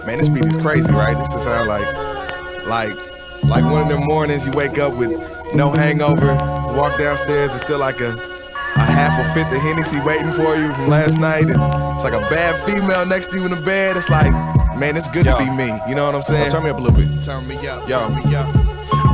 Man, this beat is crazy, right? This just sound like one of them mornings you wake up with no hangover, walk downstairs, it's still like a half a fifth of Hennessy waiting for you from last night, and it's like a bad female next to you in the bed. It's like, man, it's good to be me. You know what I'm saying? Turn me up a little bit. Turn me up. Turn me up.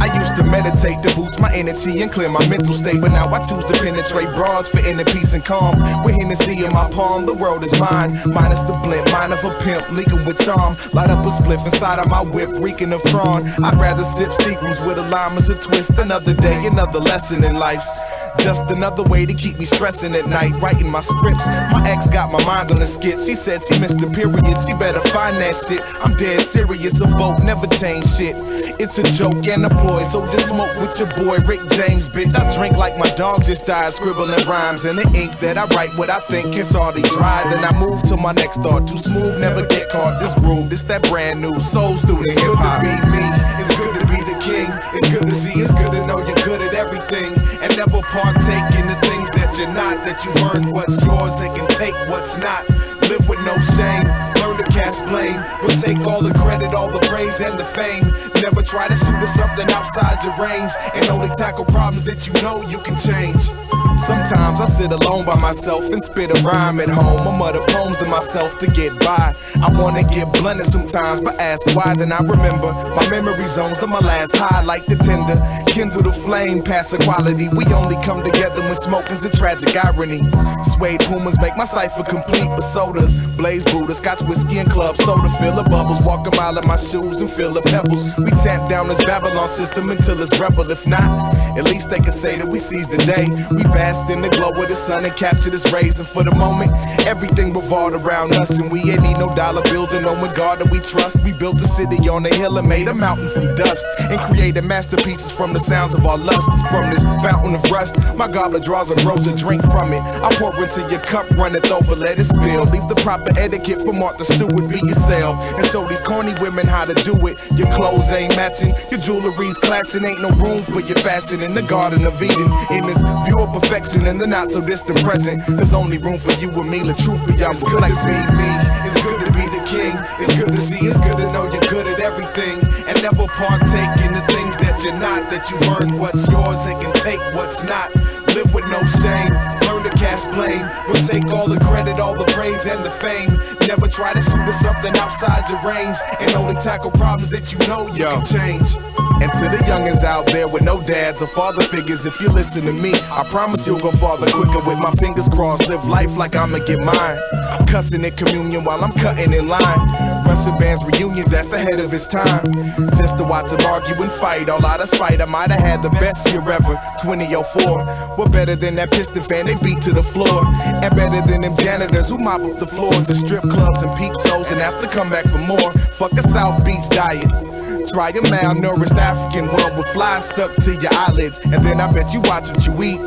I used to meditate to boost my energy and clear my mental state, but now I choose to penetrate broads for inner peace and calm. With Hennessy in my palm, the world is mine, minus the blimp, mind of a pimp, leaking with charm. Light up a spliff inside of my whip, reeking of prawn. I'd rather sip Seagrams with a lime as a twist. Another day, another lesson in life's just another way to keep me stressing at night, writing my scripts. My ex got my mind on the skits. She said she missed the periods, she better find that shit. I'm dead serious, a vote never change shit. It's a joke and a ploy, so just smoke with your boy Rick James, bitch. I drink like my dog just died, scribbling rhymes in the ink that I write what I think it's already dry. Then I move to my next thought, too smooth, never get caught. This groove, this that brand new soul student hip hop. It's good to be me, it's good to be the king. It's good to see, it's good to know you're good at everything, and never partake in the things that you're not. That you've earned what's yours and can take what's not. Live with no shame, learn to cast blame, but take all the credit, all the praise and the fame. Never try to shoot at something outside your range, and only tackle problems that you know you can change. Sometimes I sit alone by myself and spit a rhyme at home. I mutter poems to myself to get by. I wanna get blunted sometimes, but ask why, then I remember my memory zones to my last high, like the tinder. Kindle the flame past equality. We only come together when smoke is a tragic irony. Suede Pumas make my cipher complete, but sodas, Blaze Buddha, Scotch whiskey and club soda, fill the bubbles, walk a mile in my shoes and feel the pebbles. We tamp down this Babylon system until it's rebel. If not, at least they can say that we seized the day. We basked in the glow of the sun and captured its rays, and for the moment, everything revolved around us, and we ain't need no dollar bills or no one God that we trust. We built a city on a hill and made a mountain from dust, and created masterpieces from the sounds of our lust. From this fountain of rust, my goblet draws and grows a drink from it. I pour into your cup, run it over, let it spill. Leave the proper etiquette for Martha Stewart, be yourself, and show these corny women how to do it. Your clothes ain't matching, your jewelry's clashing, ain't no room for your fashion in the Garden of Eden. In this view of perfection in the not so distant present, there's only room for you and me. The truth be, I'm good to be me. It's good to be the king. It's good to see. It's good to know you're good at everything, and never partake in the things that you're not. That you've earned what's yours and can take what's not. Live with no shame, learn to cast blame, but take all the credit, all the praise and the fame. Never try to shoot at something outside your range, and only tackle problems that you know you can change. And to the youngins out there with no dads or father figures, if you listen to me, I promise you'll go farther quicker with my fingers crossed. Live life like I'ma get mine. Cussing in communion while I'm cutting in line. Russian bands reunions, that's ahead of its time. Just to watch them argue and fight, all out of spite. I might have had the best year ever, 2004. What better than that Piston fan they beat to the floor? And better than them janitors who mop up the floors to strip clubs and peep shows and have to come back for more. Fuck a South Beach diet. Try a malnourished African one with flies stuck to your eyelids, and then I bet you watch what you eat.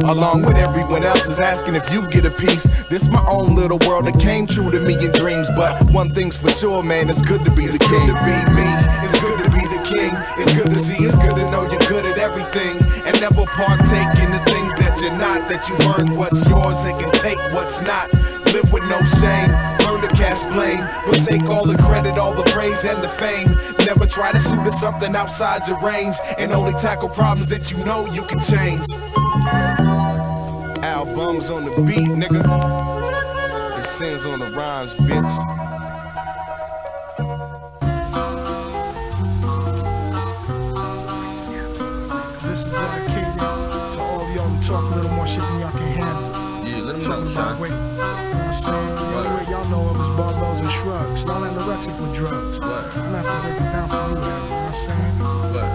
Along with everyone else is asking if you get a piece. This my own little world that came true to me in dreams. But one thing's for sure, man, it's good to be the king. It's good to be me, it's good to be the king. It's good to see, it's good to know you're good at everything, and never partake in the things that you're not. That you've earned what's yours and can take what's not. Live with no shame, learn to cast blame, but take all the credit, all the praise and the fame. Never try to shoot at something outside your range, and only tackle problems that you know you can change. Albums on the beat, nigga. It sins on the rhymes, bitch. This is dedicated to all y'all who talk a little more shit than y'all can handle. Yeah, let them Talking know, about son. weight. You know what I'm saying? The only way y'all know of is barbells and shrugs. Y'all anorexic with drugs. What? I'm gonna have to break it down for you, man. You know what I'm saying? What?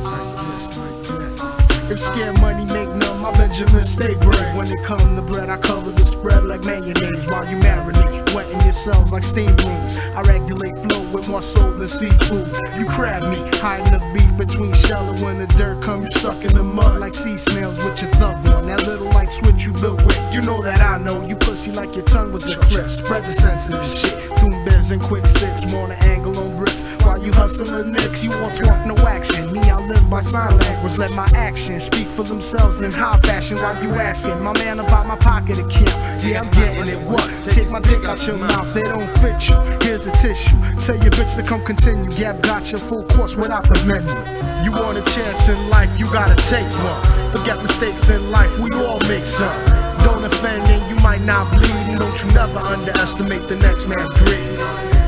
Like this, like that. If scared money make none, my Benjamin stay brave. When it come to bread, I cover the spread like mayonnaise while you marinate, wetting yourselves like steam rooms. I regulate flow with more soul than seafood. You crab meat, hiding the beef between shell and when the dirt come, you stuck in the mud like sea snails with your thug on. That little light switch you built with, you know that I know. You pussy like your tongue was a clip. Spread the sensitive shit, doom bears and quick sticks, more than angle on bricks. While you hustling nicks, you want talk, no action. Me, I live by sign language, let my actions speak for themselves in high fashion. While you asking my man about my pocket account, yeah, I'm getting it. What? Take my dick out your mouth mouth, they don't fit you. Here's a tissue. Tell your bitch to come continue. Gap got your full course without the menu. You want a chance in life, you gotta take one. Forget mistakes in life, we all make some. Don't offend and you might not bleed. And don't you never underestimate the next man's greed.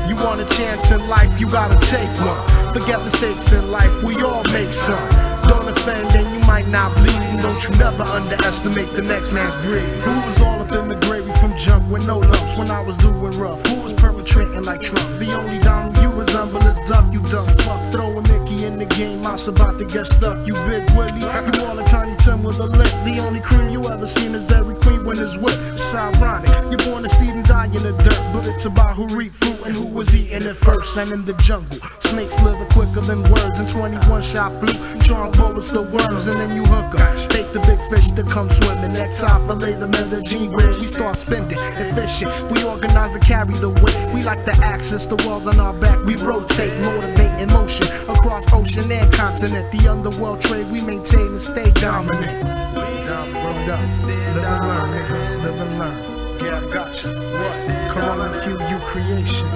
You want a chance in life, you gotta take one. Forget mistakes in life, we all make some. Don't offend and you might not bleed. And don't you never underestimate the next man's greed. Who was all up in the gravy from junk with no lumps when I was doing rough? Who was perpetrating like Trump? The only dime you resemble is Duck, you dumb fuck. Throwing Mickey in the game, I was about to get stuck. You big Willie, you all a Tiny Tim with a lip. The only cream you ever seen is Dairy Queen when it's whipped. It's ironic, you're born to seed and die in the dirt. But it's about who reaped fruit and who was eating it first. And in the jungle, snakes slither quicker than words. And 21 shot flew, John bullets the worms. And then you hook up, take the big fish to come swimming. That time fillet the Medellin where we start spending and fishing. We organize to carry the weight. We like to access the world on our back. We rotate, motivate in motion across ocean and continent. The underworld trade we maintain and stay dominant. Rolled up, live and learn, nigga, live and learn. Yeah, I gotcha. What? Corona QU creation.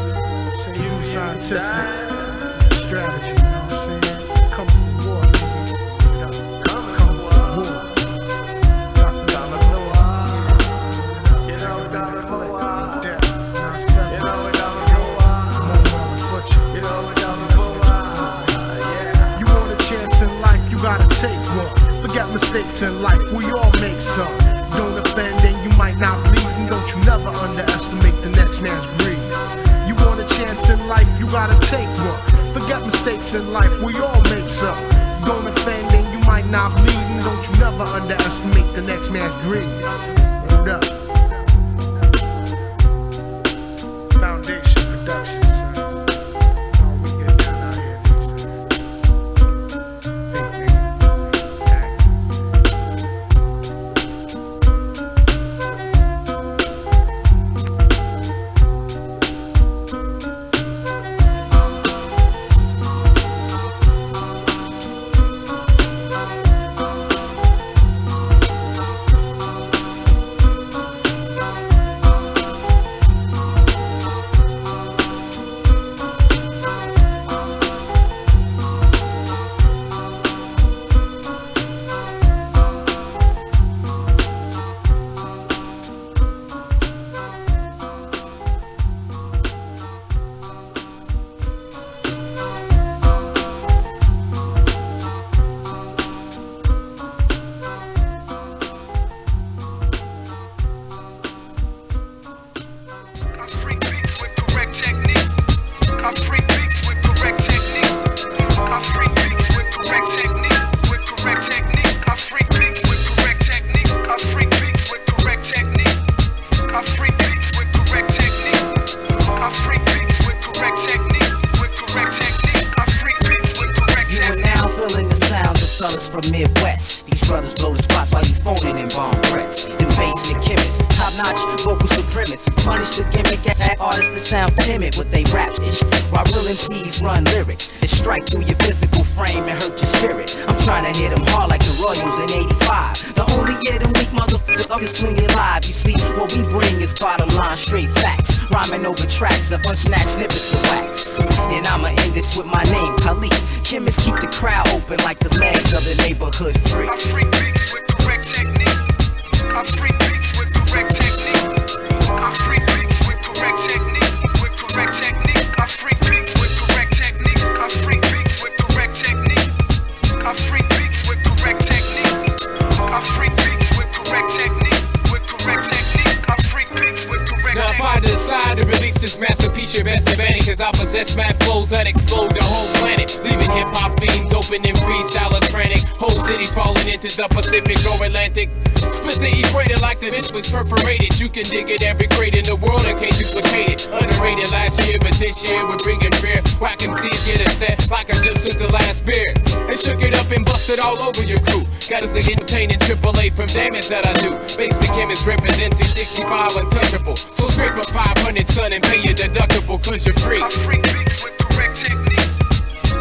Say you scientific. The strategy, you know what I'm saying? Come for war, nigga. Come for war. Gotta take one. Forget mistakes in life, we all make some. Don't offend and you might not bleed. And don't you never underestimate the next man's greed. You want a chance in life, you gotta take one. Forget mistakes in life, we all make some. Don't offend and you might not bleed. And don't you never underestimate the next man's greed. Hold up. Foundation Productions. From Midwest, these brothers blow the spots while you phoning in bomb threats. Them basement chemists, top-notch vocal supremacists, who punish the gimmick as artists that sound timid with they rap ish. While real MCs run lyrics that strike through your physical frame and hurt your spirit. I'm trying to hit them hard like the Royals in '85. The only year them weak motherfuckers up is when you're live. You see, what we bring is bottom line straight facts. Rhyming over tracks of unsnatched snippets of wax. And I'ma end this with my name, Khalid. Chemists keep the crowd open like the legs of the neighborhood freak. I freak beats with correct technique. I freak beats with correct technique. I freak beats with correct technique. With correct technique. I freak beats with correct technique. I freak beats with correct technique. I freak beats with correct technique. I freak beats with correct technique. With correct technique. I freak beats with correct technique. Now if I decide to release this masterpiece, you're best advantage, cause I possess math flows that explode the whole planet, leaving hip-hop fiends open and freestylers frantic. Whole cities falling into the Pacific or Atlantic. Split the equator like the bitch was perforated. You can dig it every grade in the world and can't duplicate it. Underrated last year, but this year we're bringing fear. Whack MCs get upset like I just took the last beer and shook it up and busted all over your crew. Got us entertaining AAA from damage that I do. Basement chemists represent 365 untouchable. So scrape up 500, son, and pay your deductible, cause you're free. I freak beats with correct technique.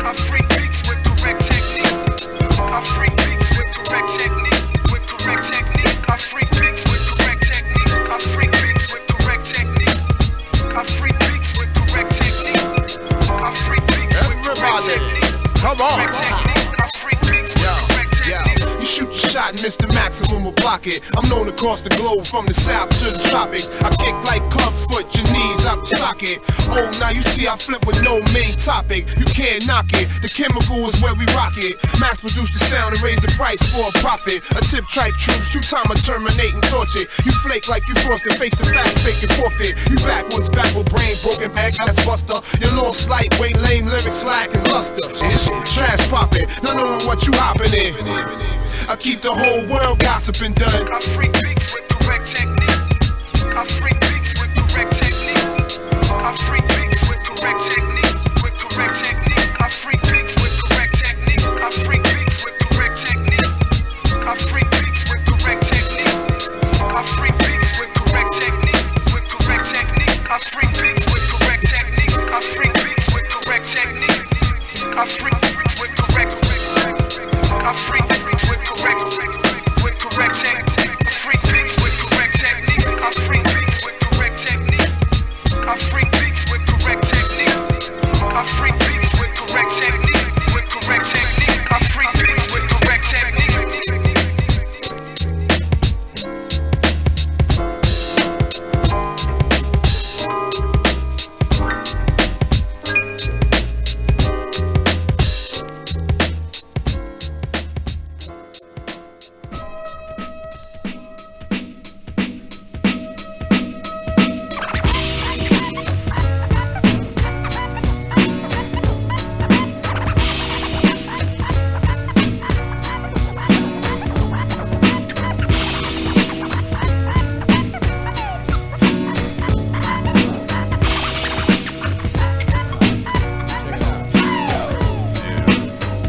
I freak beats with correct technique. I freak beats with correct technique. With correct technique. I freak beats with correct technique. I freak beats with correct technique. I Come on. Correct technique. I freak beats with correct technique. You shoot your shot and miss the maximum will block it. I'm known across the globe from the south to the tropics. I kick like club foot, your knees out the socket. Oh, now you see I flip with no main topic. You can't knock it. The chemical is where we rock it. Mass produce the sound and raise the price for a profit. A tip tripe troops, 2 time I terminate and torch it. You flake like you forced to face the facts, fake and forfeit. You backwards, backward brain, broken back, ass buster. Your lost lightweight, lame lyrics, slack and luster. Shit, trash poppin', not knowing what you hoppin' in. I keep the whole world gossiping done. I freak beats with correct technique. I freak beats with correct technique. I freak beats with correct technique. With correct technique. I freak beats with correct technique. I freak beats with correct technique. I freak beats with correct technique. I freak beats with correct technique. With correct technique. I freak beats with correct technique. I freak beats with correct technique. I freak beats with correct. I freak beats with correct. With correct technique. I freak beats with correct technique. I freak beats with correct technique. I freak beats with correct technique. I freak beats with correct technique. With correct technique. I freak beats with correct technique.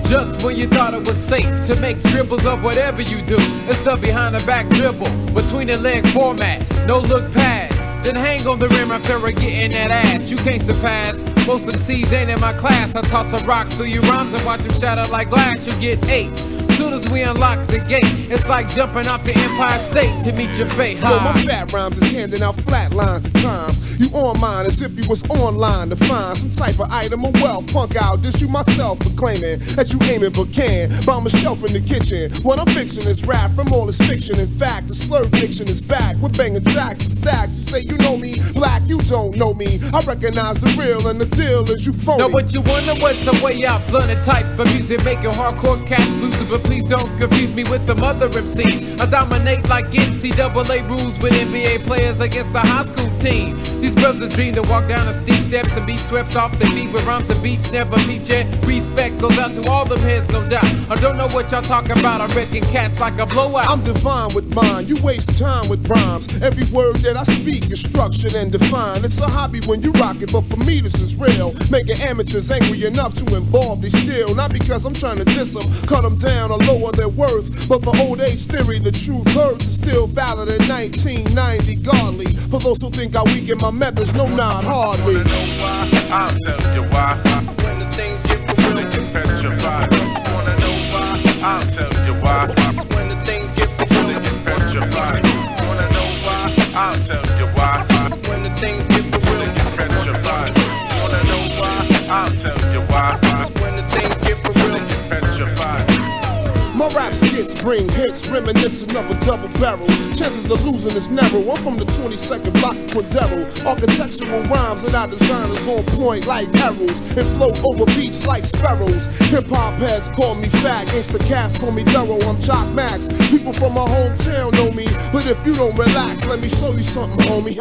Just when you thought it was safe to make scribbles of whatever you do, it's the behind the back dribble, between the leg format, no look pass, then hang on the rim after getting that ass. You can't surpass, most MCs ain't in my class. I toss a rock through your rhymes and watch them shatter like glass. You get 8. Soon as we unlock the gate, it's like jumping off the Empire State to meet your fate. Yo, my fat rhymes is handing out flat lines at times. You on mine as if you was online to find some type of item of wealth. Punk out, dish you myself for claiming that you aiming but can. Bomb a shelf in the kitchen. What I'm fixing is rap from all this fiction. In fact, the slurred diction is back. We're banging tracks and stacks. You say you know me, black, you don't know me. I recognize the real and the deal is you phony. Know what you wonder? What's the way out? Blunted type of music making hardcore cats looser, but please don't confuse me with the mother MC. I dominate like NCAA rules with NBA players against a high school team. These brothers dream to walk down the steep steps and be swept off the feet with rhymes and beats never meet yet. Respect goes out to all them heads, no doubt. I don't know what y'all talking about. I'm wrecking cats like a blowout. I'm divine with mine. You waste time with rhymes. Every word that I speak is structured and defined. It's a hobby when you rock it, but for me this is real. Making amateurs angry enough to involve they still. Not because I'm trying to diss them, cut them down or lower their worth, but for old age theory, the truth hurts is still valid in 1990. Godly, for those who think I weaken my methods, no, not hardly. Wanna know why? I'll tell you why. When the things get real, they get petrified. Wanna know why? I'll tell you why. When the things get real, they get petrified. Wanna know why? I'll tell you why. When the things get real, they get petrified. Wanna know why? I'll tell you why. When the things get real, they get petrified. My rap skits bring hits, reminiscent of a double barrel. Chances of losing is narrow. I'm from the 22nd block of Quindaro. Architectural rhymes and our designers on point like arrows and float over beats like sparrows. Hip hop heads call me fat, gangsta cats call me thorough. I'm Jock Max. People from my hometown know me, but if you don't relax, let me show you something, homie.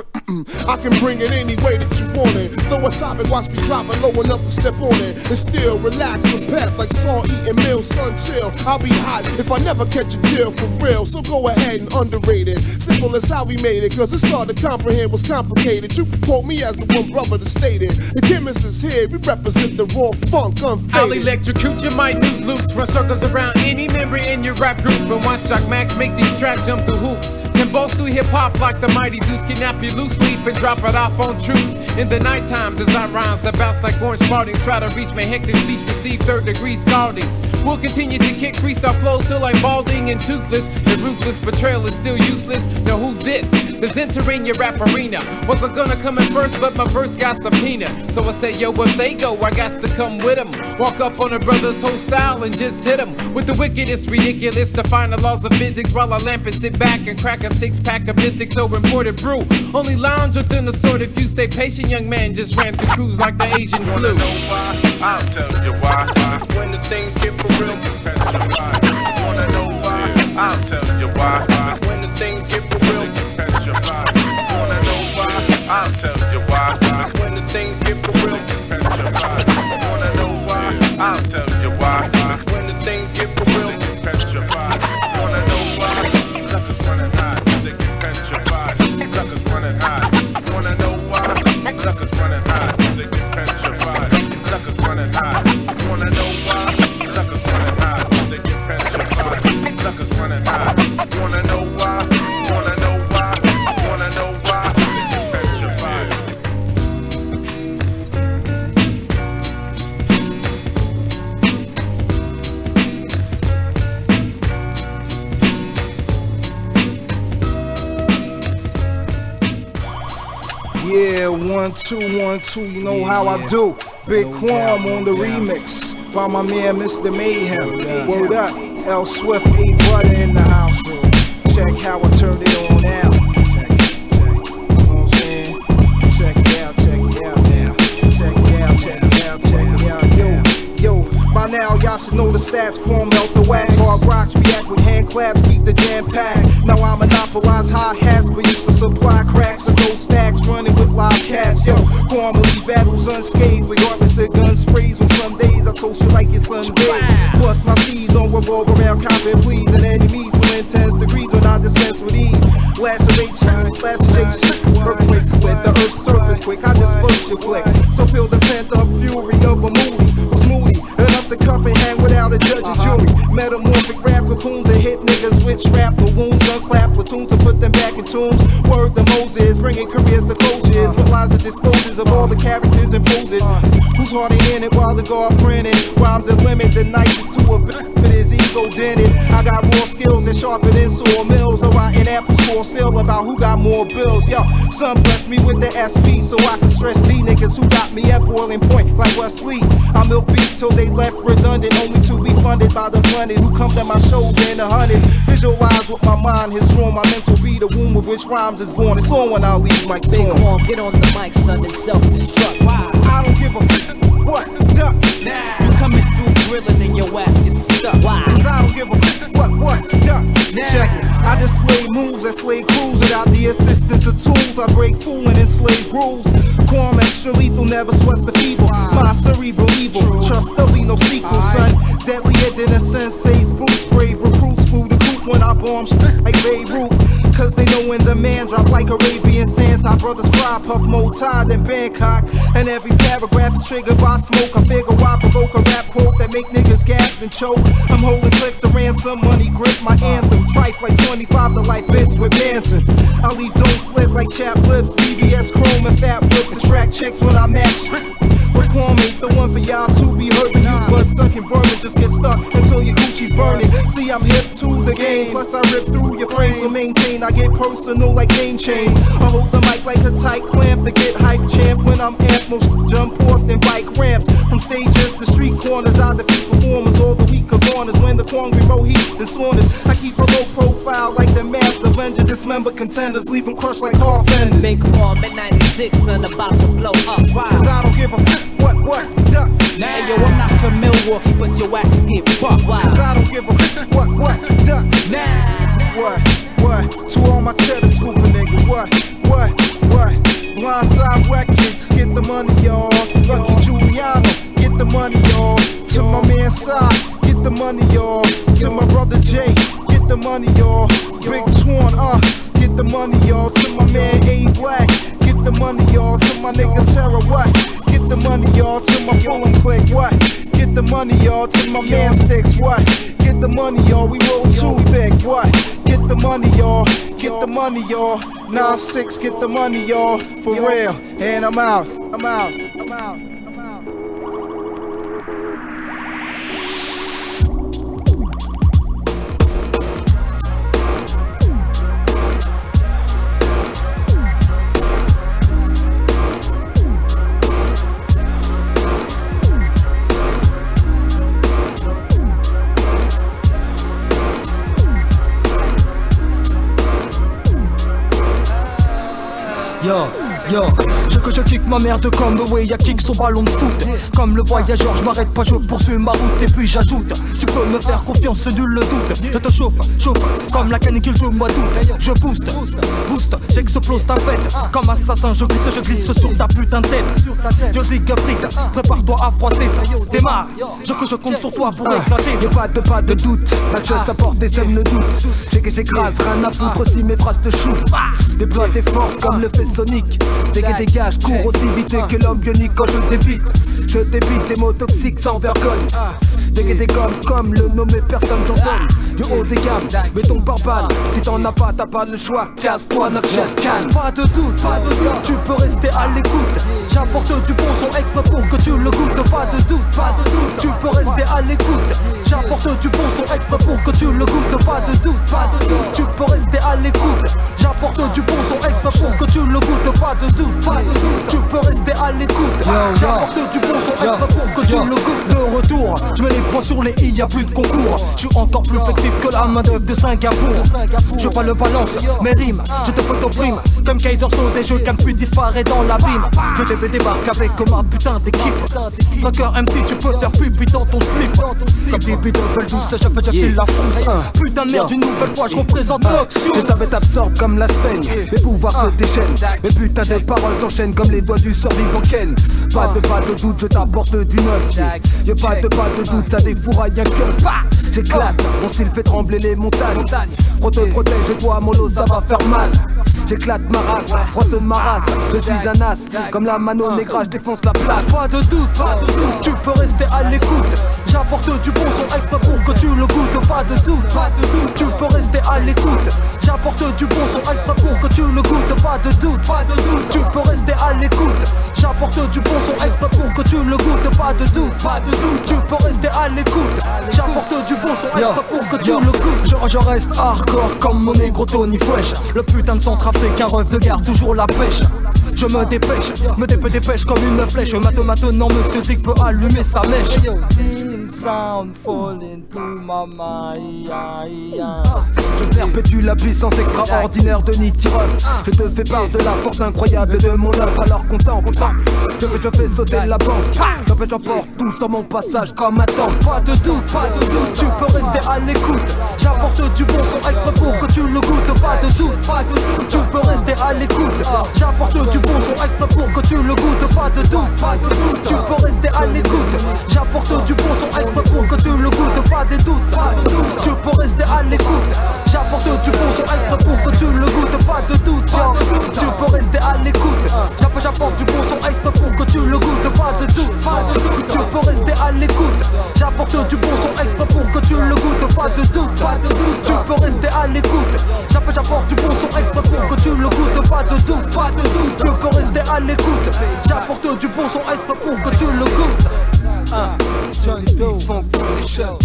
I can bring it any way that you want it. Throw a topic, watch me drop it low enough to step on it, and still relax with pep like Saul eating meal, son chill. I'll be hot if I never catch a deal for real. So go ahead and underrate it. Simple as how we made it, cause it's hard to comprehend what's complicated. You can quote me as the one brother that stated. The chemist is here, we represent the raw funk unfaded. I'll electrocute your minute loops, run circles around any member in your rap group. But once Jock Max make these tracks jump through hoops, send balls through hip hop like the mighty Zeus, kidnap you loose leaf and drop it off on troops. In the nighttime, design rhymes that bounce like orange smartings. Try to reach my hectic speech, receive third-degree scaldings. We'll continue to kick freestyle flows till I'm balding and toothless. The ruthless betrayal is still useless. Now who's this? That's entering your rap arena. Wasn't gonna come in first, but my verse got subpoena. So I said, yo, if they go, I got to come with them. Walk up on a brother's whole style and just hit them with the wickedest, ridiculous, define the laws of physics while I lamp and sit back and crack a 6-pack of Mystics or imported brew. Only lounge within the sort if you stay patient, young man just ran through cruise like the Asian Wanna flu. know why? I'll tell you why. When the things get for real, petrified. Wanna know why? I'll tell you why. When the things get for real, petrified. Wanna know why? I'll tell you why. When the things get for real, petrified. Wanna know why? I'll tell you why. When the things get for real, petrified. Wanna know why? Suckers running high, they get petrified. Suckers running high. Wanna know why? Suckers running high, they get petrified. Suckers running high. Wanna know why? Suckers running high, they get petrified. Suckers running high. Wanna know why? Wanna know why? Wanna know why? They get petrified. Yeah, 1 2 1 2, you know how I do. Big Quam on the remix by my man Mr. Mayhem. Word up, L Swift, A Butter in the house. Check how I turned it on out. You know what I'm saying? Check it out now. Check it out. Yo, by now y'all should know the stats. Form out the wax. Hard rocks react with hand claps, keep the jam packed. Now I monopolize hi-hats, but used to supply cracks of those stacks running with live cats. Yo, formally battles unscathed, regardless of gun sprays. On some days I toast you like it's Sunday. Plus my C's on revolve around copping pleas and enemies who intense degrees when I dispense with ease. Laceration, earthquake split, the earth's surface quick. I disperse your click, so feel the pent up fury of a movie. Who's moody enough to cuff and hang without a judge and jury. Metamorphic rap cocoons that hit niggas with strap balloons, unclap platoons to put them back in tunes. Word to Moses, bringing careers to closures with lines that disposes of all the characters and poses. Who's hard in it while the guard printed? Rhymes that limit the nicest to a bit, but his ego dented. I got raw skills that sharpen in sawmills. A rotten apples for sale about who got more bills. Yo, some bless me with the SP so I can stress these niggas who got me at boiling point like Wesley. I milk beats till they left redundant, only to be funded by the planet who come to my shows in the hundreds. Visualize with my mind, his room, my mental be the womb of which rhymes is born. It's on when I leave my Big tomb. Quam, get on the mic, son, and self-destruct. Why? I don't give a what, duck, nah. You coming through grilling and your ass gets stuck. Why? Cause I don't give a what, duck, nah. Check it. I display moves that slay crews without the assistance of tools. I break fooling and slave rules. Quam extra lethal, never sweats the feeble. My cerebral evil, trust there'll be no sequel, son. Deadlier than a sensei's boots. Brave recruits flew the coop when I bomb like Beirut. Cause they know when the man drop like Arabian sands. Our brothers fly, puff more tied than Bangkok. And every paragraph is triggered by smoke. I figure I provoke a rap quote that make niggas gasp and choke. I'm holding clicks to ransom, money grip my anthem. Trife like 25 to life bits with Manson. I leave don't split like chap lips. BBS chrome and fat whips. Attract chicks when I match. But Quam ain't the one for y'all to be hurting. You blood stuck in vermin, just get stuck until your Gucci's burning. See, I'm hip to the game, plus I rip through your frame. So maintain, I get personal like name change. I hold the mic like a tight clamp to get hype champ. When I'm amped, most jump off then bike ramps. From stages to street corners, I defeat performers. All the weaker corners when the quangry roll heat and saunas. I keep a low profile like the master avenger. Dismember contenders, leave them crushed like car fenders. Big Quam at 96 and about to blow up. Why? Cause I don't give a what, duck, nah. Hey yo, I'm not from Milwaukee, but your ass will get bucked. Why? Cause I don't give a what, duck, nah. What, to all my telescoping niggas, what, Blindside Records, get the money, y'all. Lucky Giuliano, get the money, y'all. To my man Side, get the money, y'all. To my brother Jay, get the money, y'all. Big Twan, get the money, y'all. To my man A Black, get the money, y'all. To my nigga Terra, what? Get the money, y'all. To my Fulham click, what? Get the money, y'all. To my man Sticks, what? Get the money, y'all. We roll too thick, what? Get the money, y'all. Get the money, y'all. 9-6, get the money, y'all. For real. And I'm out. m'emmerde comme Weya kick son ballon de foot. Comme le voyageur, je m'arrête pas, je poursuis ma route. Et puis j'ajoute, tu peux me faire confiance, nul le doute. Je te chauffe, comme la canicule du mois d'août. Je booste, j'explose ta fête. Comme assassin, je glisse sur ta putain de tête. Yo Siegfried, prépare-toi à froisser ça. Démarre, je compte sur toi pour éclater. Y'a pas de doute, la chose apporte et sème le doute. J'écrase, rien à foutre aussi mes phrases te shootent. Déploie tes forces comme le fait Sonic. Dégage, cours aussi vite que l'homme bionique quand je débite. Je débite des mots toxiques sans vergogne. Dégueté comme le nommé personne j'en donne. Du haut des gammes, mets ton pare-balles. Si t'en as pas, t'as pas le choix. Casse-toi, notre chaise calme. Pas de doute, tu peux rester à l'écoute. J'apporte du bon son exprès pour que tu le goûtes. Pas de doute, tu peux rester à l'écoute. J'apporte du bon son exprès pour que tu le goûtes. Pas de doute, tu peux rester à l'écoute. J'apporte du bon son exprès pour que tu le goûtes. Pas de doute, tu peux rester à l'écoute. J'apporte du bon son exprès pour que tu le goûtes. De retour, je mets les points sur les i, y'a plus de concours. Je suis encore plus flexible que la main d'œuvre de Singapour. Je pas le balance, mes rimes, je te prime. Comme Kaiser Soze et je calme puis disparaît dans l'abîme. Je débarque avec ma putain d'équipe. Soccer MC, tu peux faire pipi dans ton slip. Comme Bibi Double douce, je file la frousse. Putain de merde, une nouvelle fois, je représente Noxious. Je savais t'absorbe comme la sphène. Mes pouvoirs se déchaînent. Mes putains de paroles s'enchaînent comme les doigts du survivant Ken. Pas de doute, je t'apporte du neuf. Y'a pas de doute, ça défouraille un cœur. J'éclate, mon style fait trembler les montagnes. Protège-toi, mollo, ça va faire mal. J'éclate ma race, froisse ma race. Je suis un as, comme la Mano Negra, je défonce la place. Pas de doute, tu peux rester à l'écoute. J'apporte du bon son exprès pour que tu le goûtes. Pas de doute, tu peux rester à l'écoute. J'apporte du bon son exprès pour que tu le goûtes. Pas de doute, tu peux rester à l'écoute. J'apporte du bon son exprès pour que tu le goûtes. Pas de doute, tu peux rester à l'écoute. J'apporte du bon son exprès pour que tu le goûtes. Je reste hardcore comme mon négro Tony Fresh. Le putain de centrafricain, rêve de guerre, toujours la pêche. Je me dépêche comme une flèche. Maintenant monsieur Zig peut allumer sa mèche. Sound falling to my mind. Je perpétue la puissance extraordinaire de Nitirov. Je te fais part de la force incroyable de mon œuvre. Alors content. Je fais sauter la banque. J'emporte tout sur mon passage comme un tank. Pas de doute, tu peux rester à l'écoute. J'apporte du bon son exprès pour que tu le goûtes. Pas de doute, tu peux rester à l'écoute. J'apporte du bon son exprès pour que tu le goûtes. Pas de doute, tu peux rester à l'écoute. J'apporte du bon son exprès pour que tu le goûtes. Pas de doute, tu peux rester à l'écoute. J'apporte du bon son exprès pour que tu le goûtes. Pas de doute, tu peux rester à l'écoute. J'apporte du bon son exprès pour que tu le goûtes. Pas de doute, tu peux rester à l'écoute. J'apporte du bon son exprès pour que tu le goûtes. Pas de doute, tu peux rester à l'écoute. J'apporte du bon son exprès pour que tu le goûtes. Pas de doute, tu peux rester à l'écoute. J'apporte du bon son exprès pour que tu le goûtes. Johnny Doe, Funk for the show.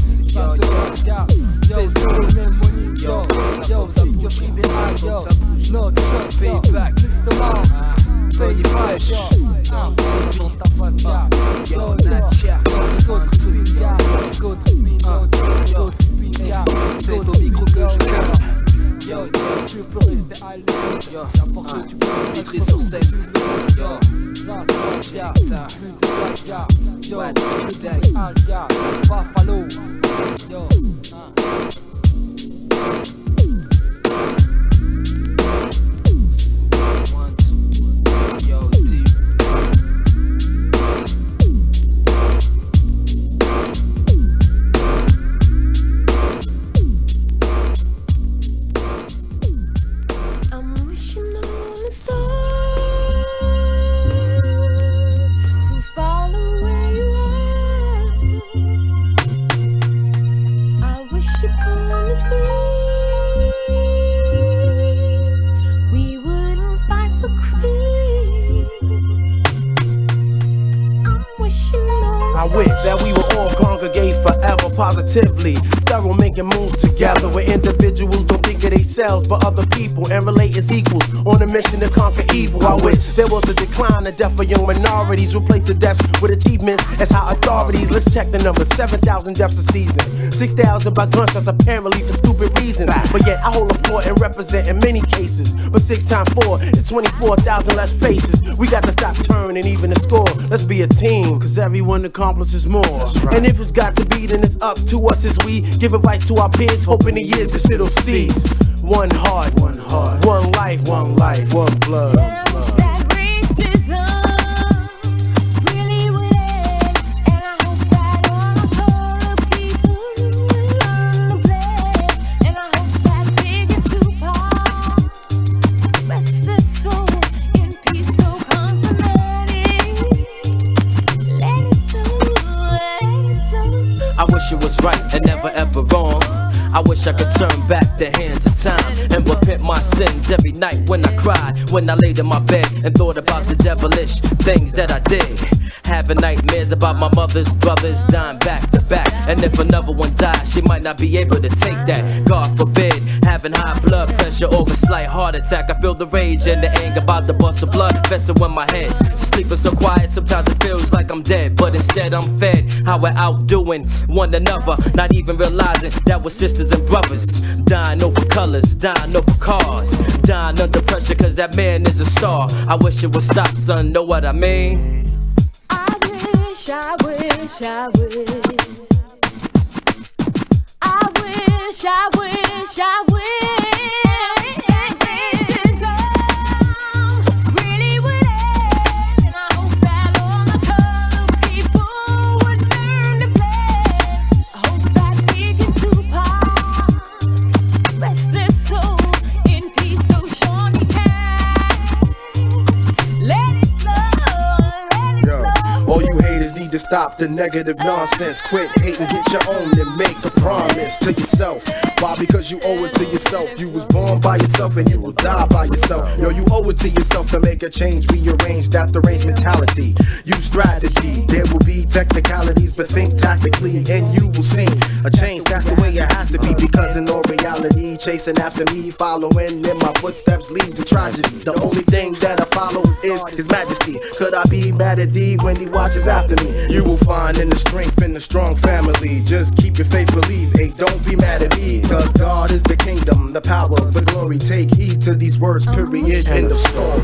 Payback, Mr. Long. Pay fresh. Dans ta face, yo, Natcha. C'est au micro que je calme. Yo, tu peux rester à l'écoute. J'apporte du bon maîtrise sur scène. Yo, ça, yo, Alga, Buffalo. Yo, Upon a dream wish that we will all congregate forever positively. Thorough making moves together where individuals don't think of themselves but other people and relate as equals on a mission to conquer evil. I wish there was a decline in death for young minorities. Replace the deaths with achievements as high authorities. Let's check the numbers. 7,000 deaths a season. 6,000 by gunshots apparently for stupid reasons. But yet I hold a fort and represent in many cases. But 6 times 4 is 24,000 less faces. We got to stop turning even the score. Let's be a team, cause everyone accomplishes more. Right. And if it's got to be, then it's up to us as we give advice to our peers, hoping in years this shit'll cease. One heart, one life, one blood. I wish it was right and never ever wrong. I wish I could turn back the hands of time and repent my sins every night when I cried, when I laid in my bed and thought about the devilish things that I did. Having nightmares about my mother's brothers dying back to back. And if another one dies, she might not be able to take that. God forbid, having high blood pressure or a slight heart attack. I feel the rage and the anger about the bust of blood festering in my head. Sleeping so quiet, sometimes it feels like I'm dead. But instead I'm fed, how we're outdoing one another. Not even realizing that we're sisters and brothers. Dying over colors, dying over cars. Dying under pressure cause that man is a star. I wish it would stop, son, know what I mean? I wish, I wish. I wish, I wish, I wish. Really would end, and I hope that all the colored people would learn to play. I hope that Biggie Tupac rest their soul in peace, so Shawnee can let it flow, let it flow. All you haters need to stop the negative nonsense. Quit hating, get your own and make a promise to yourself. Why? Because you owe it to yourself. You was born by yourself and you will die by yourself. Yo, you owe it to yourself to make a change. Rearrange that deranged mentality. Use strategy. There will be technicalities, but think tactically and you will see a change. That's the way it has to be, because in all reality, chasing after me, following in my footsteps leads to tragedy. The only thing that I follow is His Majesty. Could I be mad at D when He watches after me? You will find in the strength in the strong family. Just keep your faith, believe. Hey, don't be mad at me, cause God is the kingdom, the power, the glory. Take heed to these words, period, end of story.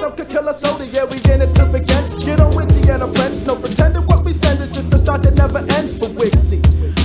some could kill us older, yeah, we in it to begin. Get on Wixie and her friends, no pretending what we send is just a start that never ends for Wixie.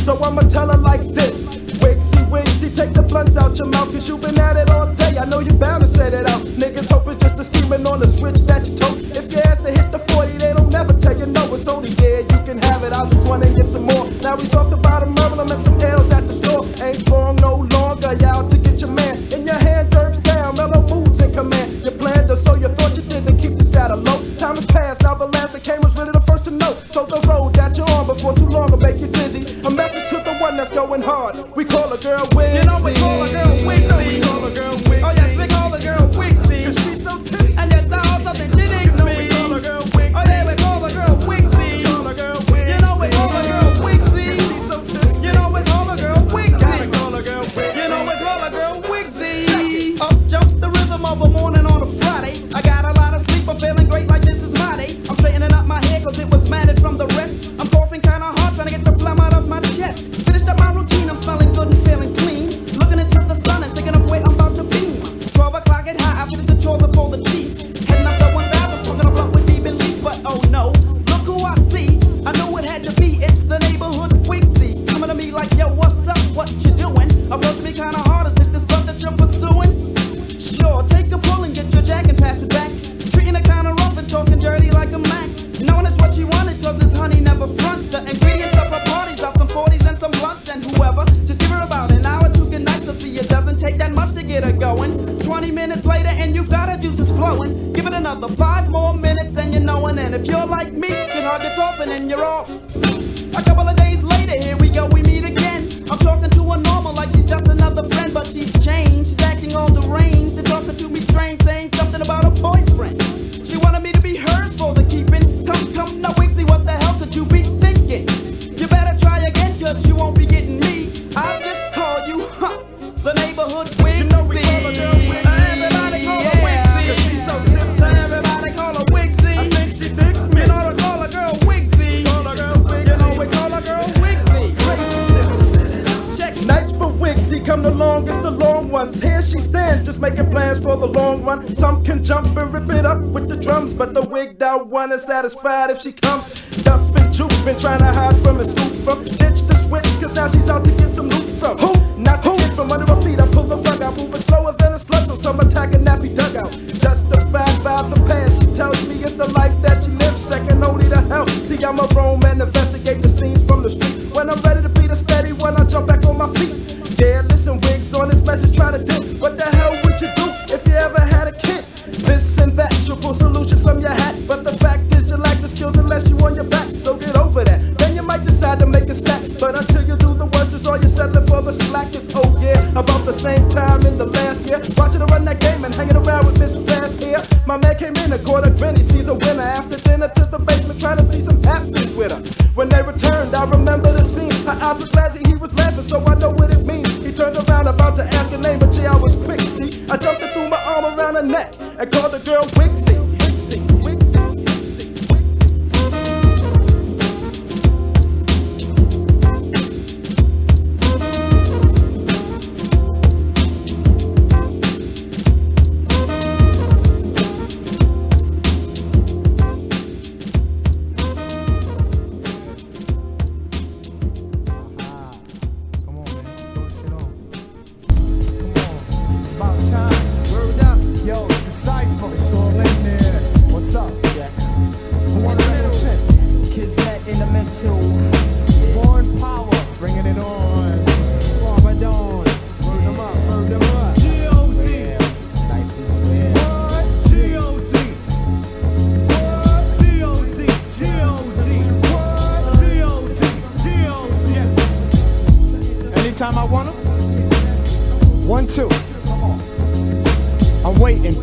So I'ma tell her like this. Wixie, take the blunts out your mouth, cause you been at it all day. I know you bound to set it out. Niggas hoping just to scheming on the switch that you told. If you ask to hit the 40, they don't never tell you no. It's only yeah, you can have it. I just wanna get some more. Now he's off the bottom level and some L's at the store. Ain't long no longer, you out to get your man. In your hand, dirbs down, mellow moods in command. You planned to, so you thought you did to keep the saddle low. Time has passed, now the last that came was really the first to know. So the road that you're on before too long will make you dizzy. A message to the one that's going hard. We call a girl Wixie. You know we call a girl Wixie. We call a girl Wixie. Oh yes, we call a girl Wixie. Cause she's so tipsy. And that's all something she digs me. We call a girl Wixie. Oh yeah, we call a girl Wixie. We call a girl Wixie. You know we call a girl Wixie. Cause she's so tipsy. You know we call a girl Wixie. Gotta call a girl Wixie. You know we call a girl Wixie. Up jump the rhythm of a morning on a Friday. I got a lot of sleep, I'm feeling great like this is my day. I'm straightening up my hair cause it was matted from the rest. I'm coughing kinda hard trying to get the phlegm out of my chest. Finished up my routine, I'm smelling good and feeling clean. Looking into the sun and thinking of where I'm about to beam. 12 o'clock at high, I finished the chores before the chief. Heading up the 1000, smoking a blunt with deep belief. But oh no, look who I see. I know it had to be, it's the neighborhood Wixie. Coming to me like, yo, what's up, what you doing? Approaching me kinda hard, is it this blunt that you're pursuing? Sure, take a pull and get your jack and pass it back. Treating her kinda rough and talking dirty like a Mac. Knowing it's what she wanted cause this honey never fronts. The ingredients of her parties are some 40s and some blunts. And whoever, just give her about an hour to get nice. Cause see, it doesn't take that much to get her going. 20 minutes later and you've got her juices flowing. Give it another 5 more minutes and you're knowing. And if you're like me, your heart gets off and then you're off. A couple of days later, here we go, we meet again. I'm talking to her normal like she's just another friend. But she's changed, she's acting all deranged. And talking to me strange, saying something about a boyfriend. She wanted me to be hers for the keeping. Come, now Wixie, what the hell could you be thinking? You better try again, cause you won't be getting me. I'll just call you, the neighborhood Wixie. You know we call her girl Wixie. Everybody call her Wixie. Cause she's so tipsy. Everybody call her Wixie. I think she digs me. You know to call her girl Wixie. Call her girl Wixie. You know we call her girl Wixie. Crazy tips. Check. Nights for Wixie come the longest, the long ones. Here she stands, just making plans for the long run. Some can jump and rip it up with the drums, but the wigged out one is satisfied if she comes. Duff and Juke been trying to hide from and scoop from. Ditch the switch, cause now she's out to get some loot from. Who? Not the kid from under her feet, I pull the rug out. Moving slower than a slug, so some attack a nappy dugout. Justified by the past, she tells me it's the life that she lives, second only to hell. See, I'm a roam and investigate the scenes from the street. When I'm ready to beat a steady one, I jump back on my feet. Yeah, listen, wigs on this message, try to dip. What the hell would you do if you ever had a kid? This and that, you'll pull solutions from your hat. But the fact is you lack the skills unless you on your back. So get over that, then you might decide to make a stack. But until you do the work, that's all you're settling for the slack. It's oh yeah, about the same time in the last year. Watching her run that game and hanging around with Miss Fast here. My man came in and caught a grin, he sees a winner. After dinner to the basement trying to see some happens with her. When they returned, I remember the scene. Her eyes were glassy, he was laughing, so I know what it means. He turned around about to ask her name, but yeah, I was quick, see. I jumped and threw my arm around her neck and called the girl Wixie. Wixie, Wixie. Anytime I want 'em. 1, 2. I'm waiting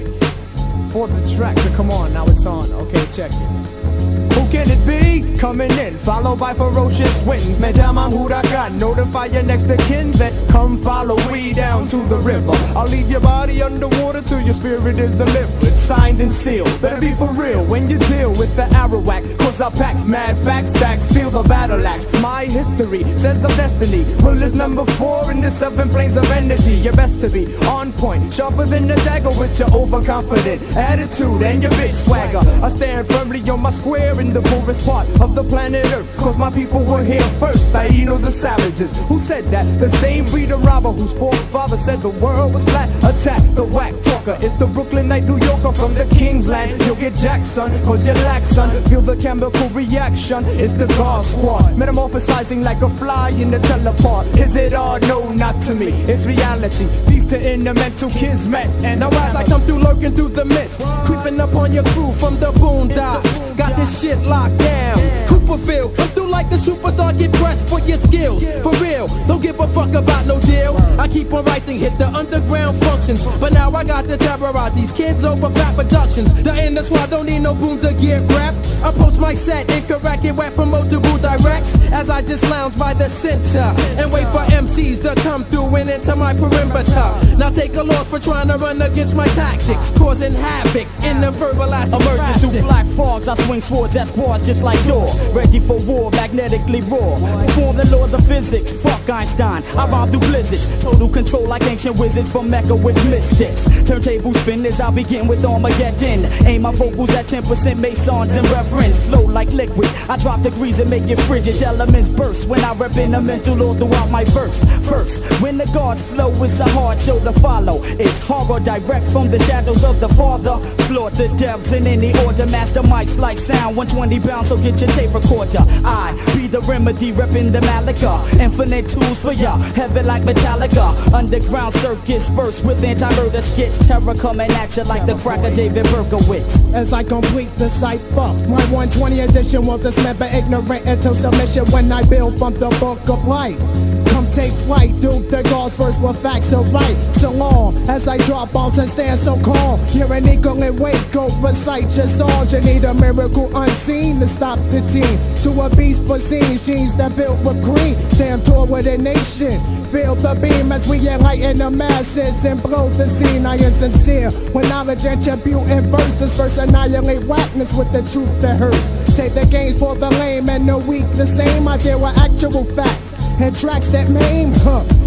for the track to come on. Now it's on. Okay, check it. Who can it be? Coming in, followed by ferocious winds. Me llaman huracán, notify your next of kin. Then come follow me down to the river. I'll leave your body underwater till your spirit is delivered. signed and sealed. Better be for real when you deal with the Arawak, cause I pack mad facts, stacks, feel the battle axe. My history says I'm destiny. Rule is number 4 in the 7 planes of energy. You're best to be on point, sharper than a dagger with your overconfident attitude and your bitch swagger. I stand firmly on my square in the poorest part of the planet Earth, cause my people were here first. Hyenas are savages. Who said that? The same breed of robber whose forefather said the world was flat. Attack the whack talker. It's the Brooklynite New Yorker from the King's Land. You'll get jacked, son, cause you lack, son. Feel the chemical reaction. It's the God Squad, metamorphosizing like a fly in the teleport. Is it all? No, not to me. It's reality. Peace to intermental kismet. And I rise like I'm through lurking through the mist, creeping up on your crew from the boondocks. Got this shit locked down. Cooperfield, come through like the superstar, get pressed for your skills. For real, don't give a fuck about no deal. I keep on writing, hit the underground functions, but now I got to terrorize these kids over fat productions. The inner squad don't need no boom to get rap. Approach my set, incorrect, get wet from multiple directs, as I just lounge by the center and wait for MCs to come through and into my perimeter. Now take a loss for trying to run against my tactics, causing havoc in the verbalized. Emerging through black fogs, I swing swords at squads just like Thor. Ready for war, magnetically raw. Perform the laws of physics, fuck Einstein. I rhyme through blizzards, total control like ancient wizards from Mecca with mystics. Turntable spinners, I'll begin with Armageddon. Aim my vocals at 10% masons and reverence. Flow like liquid, I drop degrees and make it frigid. Elements burst when I rep in the mental all throughout my verse. First, when the gods flow, it's a hard show to follow. It's horror direct from the shadows of the Father. Float the devs in any order. Master mics like sound 120 pounds, so get your tape recorder. I be the remedy, reppin' the Malika. Infinite tools for ya, heavy like Metallica. Underground circuits burst with anti-murder skits. Terror coming at you like the crack of David Berkowitz. As I complete the cipher, my 120 edition will dismember ignorant until submission when I build from the book of life. Come take flight, Duke the God's first with facts are right. So long as I drop bombs and stand so calm, you're an eagle and wait, go recite your songs. You need a miracle unseen to stop the team. To a beast for scene, she's that built with green. Stand tall with a nation, feel the beam as we enlighten the masses and blow the scene. I am sincere when knowledge attribute in verses. First annihilate whackness with the truth that hurts. Take the gains for the lame and the weak the same. I deal with actual facts and tracks that maim.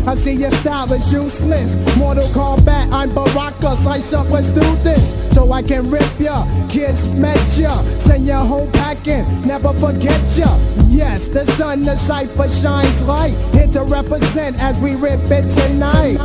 I see your style is useless. Mortal Kombat, I'm Baraka. Slice up, let's do this. So I can rip ya, kids met ya, send your whole packing, never forget ya. Yes, the sun, the cipher shines light, here to represent as we rip it tonight.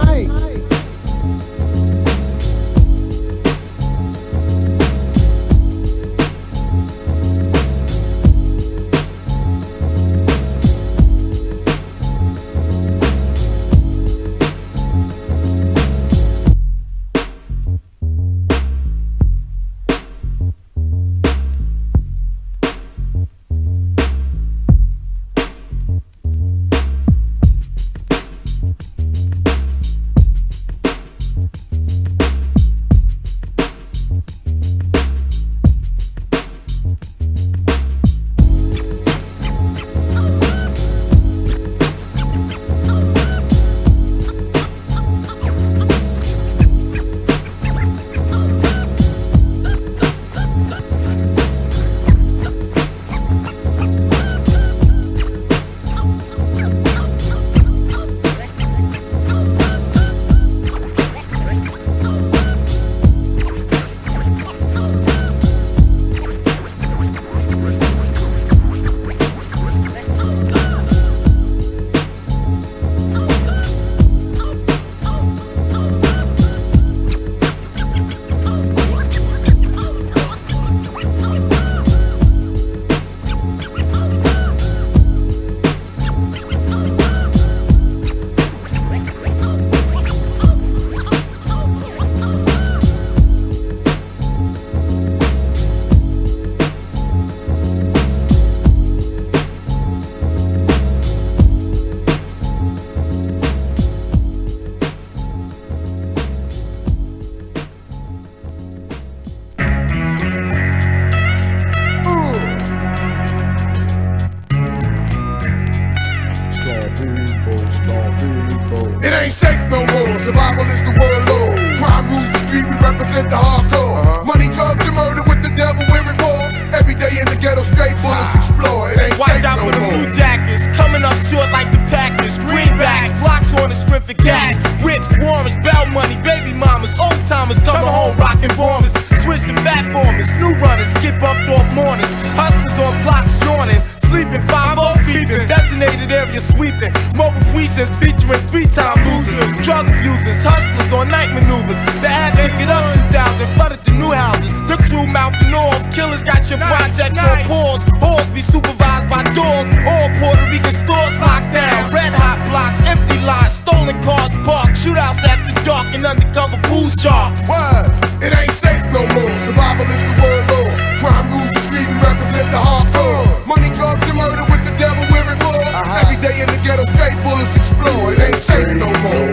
horrific acts. Whips, warrants, bell money, baby mamas, old timers coming home rocking bombers. Switch to fat formers, new runners, get bumped off mornings. Hustlers on blocks yawning, sleeping, 5-0 creeping, designated area sweeping. Mobile precincts featuring 3-time losers, drug abusers, hustlers on night maneuvers. The ad ticket up 2,000, flooded the new houses. The crew mouthing off, killers got your projects on pause. Halls be supervised by doors, all Puerto Rican stores locked down. Red hot blocks, empty lots, stolen cars parked, shootouts after dark and undercover pool sharks. Word, it ain't safe no more. Survival is the word law. Crime rules the street, we represent the hardcore. Money, drugs, and murder with the devil where it war. Every day in the ghetto, straight bullets explode. It ain't safe no more.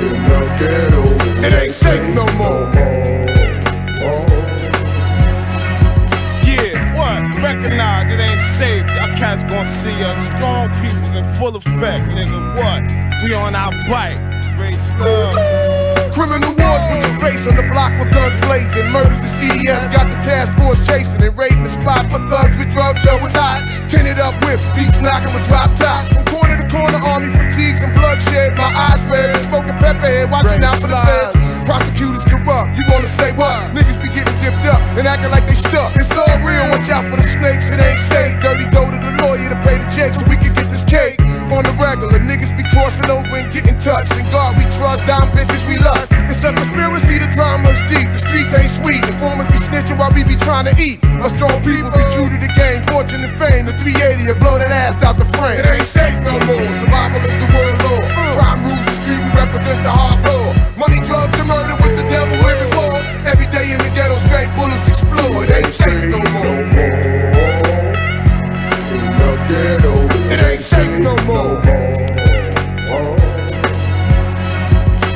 In the ghetto, it ain't safe no more. Yeah, what? Recognize it ain't safe. Y'all cats gon' see us. Strong peoples in full effect, nigga. What? We on our bike. Great stuff. Criminal wars with your face on the block with guns blazing. Murders at CDS got the task force chasing and raiding the spot for thugs with drugs. Yo, it's hot. Tinted up whips, beats knocking with drop tops. From corner to corner, army fatigues and bloodshed. My eyes red, smoking pepper head, watching out for the feds. Prosecutors corrupt. You wanna say what? Niggas be getting dipped up and acting like they stuck. It's all real. Watch out for the snakes. It ain't safe. Dirty go to the lawyer to pay the Jake so we can get this cake. On the regular, niggas be crossing over and getting touched. And God we trust, down bitches we lust. It's a conspiracy, the drama's deep. The streets ain't sweet. Informers be snitching while we be trying to eat. Us strong people be true to the game. Fortune and fame, the 380 will blow that ass out the frame. It ain't safe no more. Survival is the word law. Crime rules the street, we represent the hardcore. Money, drugs, and murder with the devil where it war. Every day in the ghetto, straight bullets explode. It ain't safe no more. In the ghetto, it ain't safe no more.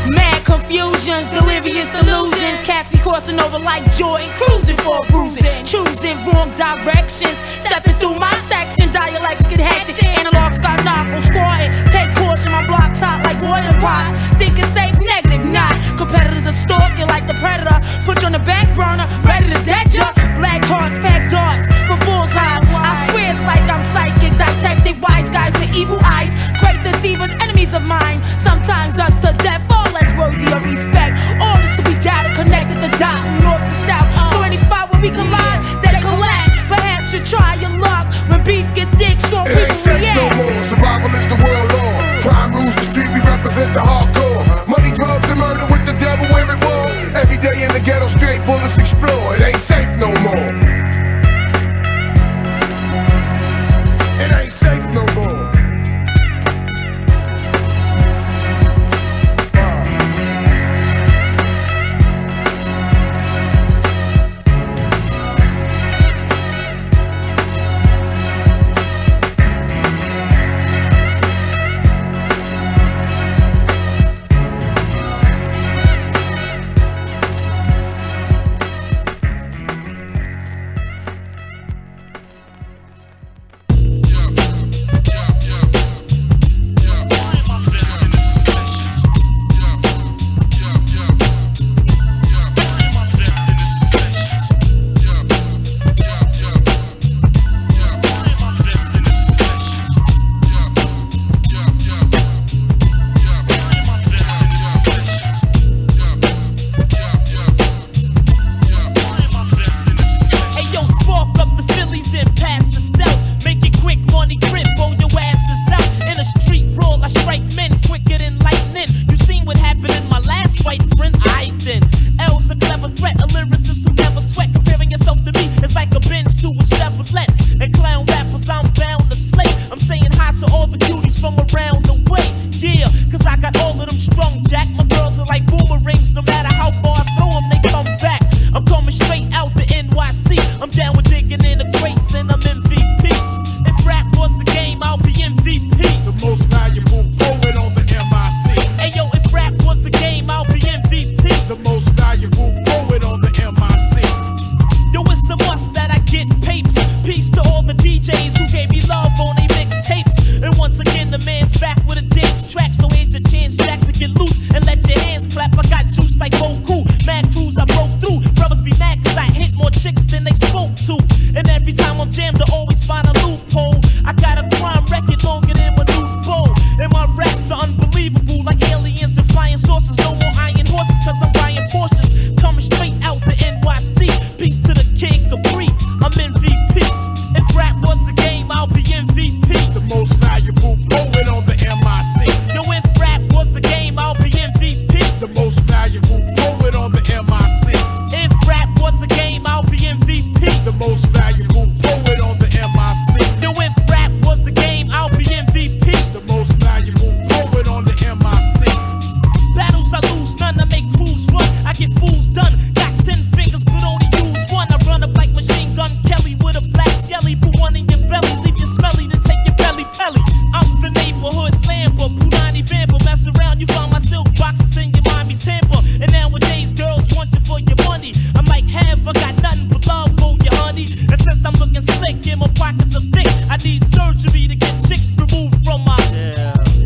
Mad confusions, delirious delusions. Cats be crossing over like Jordan, cruising for a bruising. Choosing wrong directions, stepping through my section. Dialects get hectic, analogs got knuckles squatting. Take caution, my block's hot like boiling pots. Think it's safe, negative, not. Competitors are stalking like the predator. Put you on the back burner, ready to dead ya. Black hearts, pack darts for bullseyes. I swear it's like I'm psychic, detective, wise guys with evil eyes. Great deceivers, enemies of mine. Sometimes us to death, all less worthy of respect. All is to be data connected the dots from north to south. So any spot where we collide, they collapse. Perhaps you try your luck when beef get thick, strong It people ain't safe react. no more. Survival is the world law. Crime rules the street, we represent the hardcore. Money, drugs, and murder with the devil where it war. Every day in the ghetto, straight bullets explode. It ain't safe no more. It ain't safe no more. sink and my pockets are thick. I need surgery to get chicks removed from my.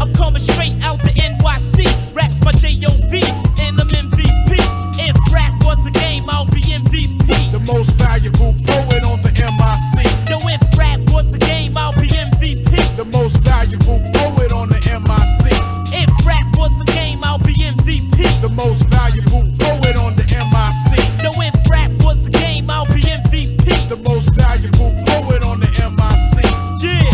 I'm coming straight out the NYC. Raps my J.O.B. and I'm MVP. If rap was a game, I'll be MVP. The most valuable poet on the MIC. Yo, if rap was a game, I'll be MVP. The most valuable poet on the MIC. If rap was a game, I'll be MVP. The most valuable poet on the MIC. Yo, if rap was a game, I'll be MVP. The most valuable poet on the MIC. Yeah.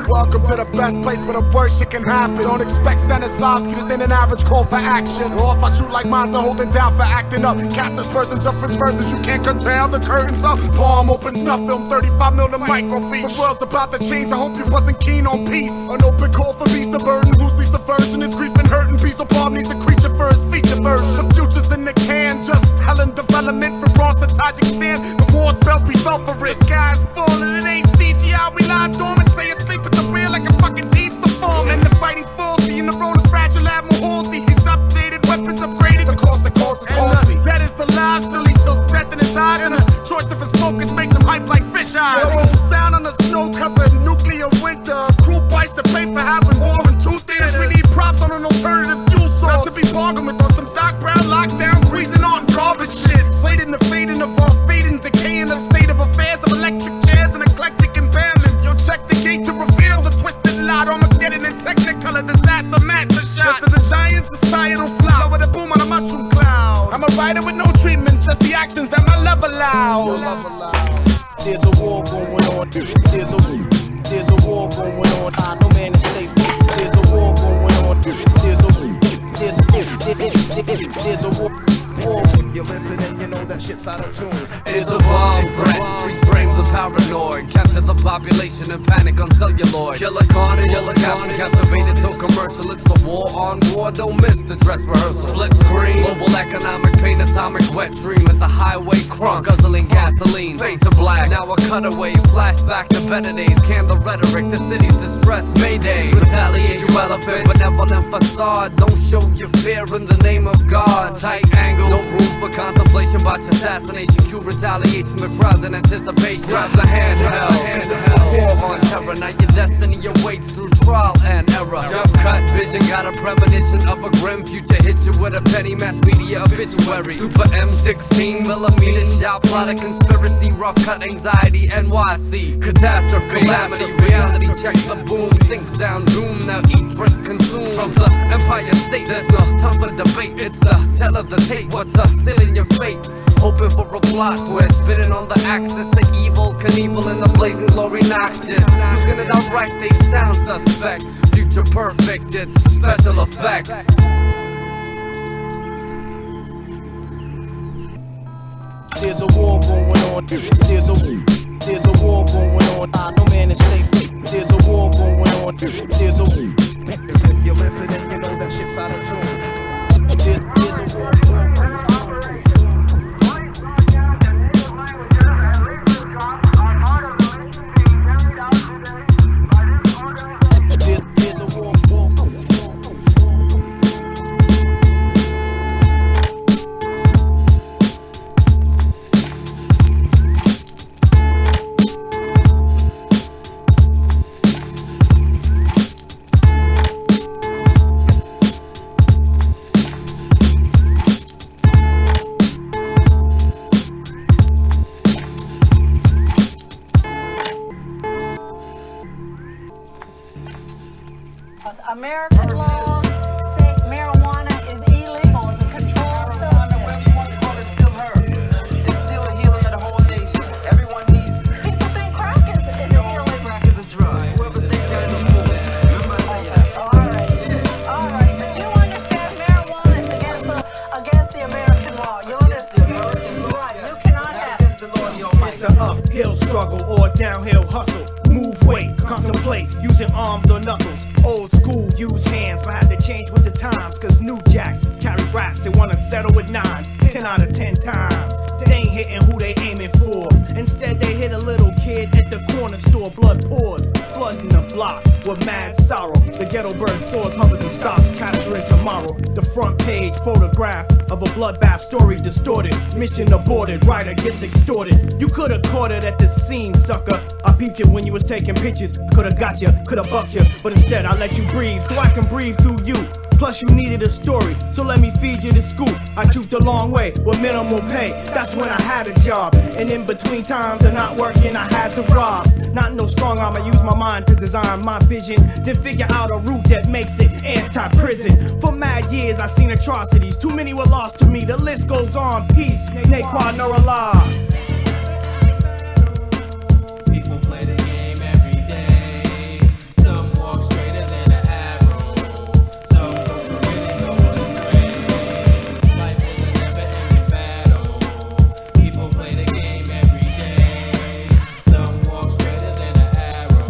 Welcome to the best place where the worst shit can happen. Don't expect Stanislavski, this ain't an average call for action. Or if I shoot like Mazda, holding down for acting up. Cast dispersants of French verses, you can't curtail the curtains up. Palm open, snuff film, 35 mil to microfiche. The world's about to change, I hope you wasn't keen on peace. An open call for Beast the Burden, who's least the version is grief and hurt and peace. So Palm needs a creature for his feature version. The future's in the can, just hell in development from Bronx to Tajikistan. The war spells we fell for it. Sky's falling, it ain't CGI, we lie dormant, stay asleep at the rear like a fucking team's form. And the fighting faulty in the road of fragile Admiral Halsey. He's updated, weapons upgraded, the cost is costly. That is the lie, still he feels death in his eyes. And the choice of his focus makes him hype like fish eyes. The roll sound on the snow-covered nuclear winter. Crew bites to pay for having war in two theaters. We need props on an alternative fuel source. Not to be bargained with on some Doc Brown lockdown, greasing on garbage shit. Slated the fading of our fate and decay in the state of affairs of electric chairs and eclectic impairments. Yo, check the gate to reveal the twisted lot. Armageddon and Technicolor disaster master shot. Just as a giant societal flop with a boom on a mushroom cloud. I'm a writer with no treatment, just the actions that my love allows. There's a war going on. There's a war going on. No man is safe. There's a war going on. There's a war. If you're listening, you know that shit's out of tune. It's a bomb threat, freeze frame the paranoid. Capture the population and panic on celluloid. Killer carnage, captivated till commercial. It's the war on war, don't miss the dress rehearsal. Split screen, global economic pain, atomic wet dream at the highway crunk. Guzzling gasoline, fade to black. Now a cutaway, flashback to better days. Can the rhetoric, the city's distress, mayday. Retaliate, you elephant, benevolent facade. Don't show your fear in the name of God. Tight angle, no room for contemplation. Botch assassination, cue retaliation. The crowds in anticipation. Grab the handheld, war on terror. Now your destiny awaits through trial and error. Jump cut vision, got a premonition of a grim future. Hit you with a penny mass media obituary. Super M16 millimeter shot, plot a conspiracy. Rough cut anxiety, NYC. Catastrophe, calamity, reality. Check the boom, sinks down doom. Now eat, drink, consume. From the Empire State, there's no time for debate. It's the tell of the tape. What's a seal in your fate? Hoping for a plot twist, spinning on the axis of evil, Knievel in the blazing glory noxious. Who's gonna direct? They sound suspect. Future perfect, it's special effects. There's a war going on. There's a war going on. No man is safe. There's a war going on. There's a. If you're listening, you know that shit's out of tune. There's a war going on. struggle or downhill hustle. Move weight, contemplate, using arms or knuckles. Old school, use hands, but had to change with the times. Cause new jacks carry raps and wanna settle with nines. 10 out of 10 times. They ain't hitting who they aiming for. Instead, they hit a little kid at the corner store. Blood pours, flooding the block with mad sorrow. The ghetto bird soars, hovers and stops, capturing tomorrow. The front page photograph of a bloodbath story distorted. Mission aborted, writer gets extorted. You could've caught it at the scene, sucker. I peeped you when you was taking pictures. Could've got you, could've bucked you, but instead I let you breathe so I can breathe through you. Plus you needed a story, so let me feed you the scoop. I trooped a long way with minimal pay. That's when I had a job. And in between times of not working, I had to rob. Not no strong arm, I use my mind to design my vision. Then figure out a route that makes it anti-prison. For mad years I seen atrocities. Too many were lost to me, the list goes on. Peace, Naquan Nurullah. People play the game every day. Some walk straighter than an arrow. Some go really go astray. Life is a never-ending battle. People play the game every day. Some walk straighter than an arrow.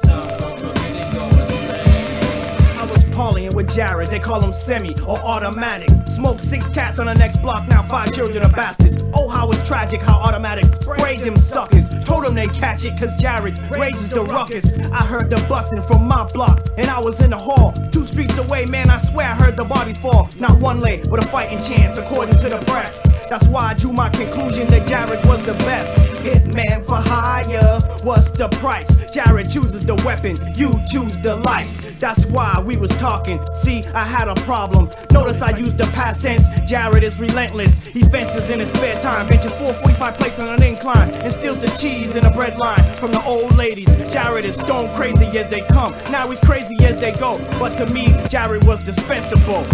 Some go really go astray. I was parlaying with Jared, they call him semi or automatic. Smoked 6 cats on the next block, now 5 children are bastards. Oh, how it's tragic how automatic sprayed them suckers. Told them they catch it cause Jared raises the ruckus. I heard the bussin' from my block and I was in the hall. 2 streets away, man, I swear I heard the bodies fall. Not one lay with a fighting chance according to the press. That's why I drew my conclusion that Jared was the best. Hitman for hire, what's the price? Jared chooses the weapon, you choose the life. That's why we was talking. See, I had a problem. Notice I used the past tense. Jared is relentless. He fences in his spare time. Benches 445 plates on an incline and steals the cheese in a bread line from the old ladies. Jared is stone crazy as they come. Now he's crazy as they go. But to me, Jared was dispensable.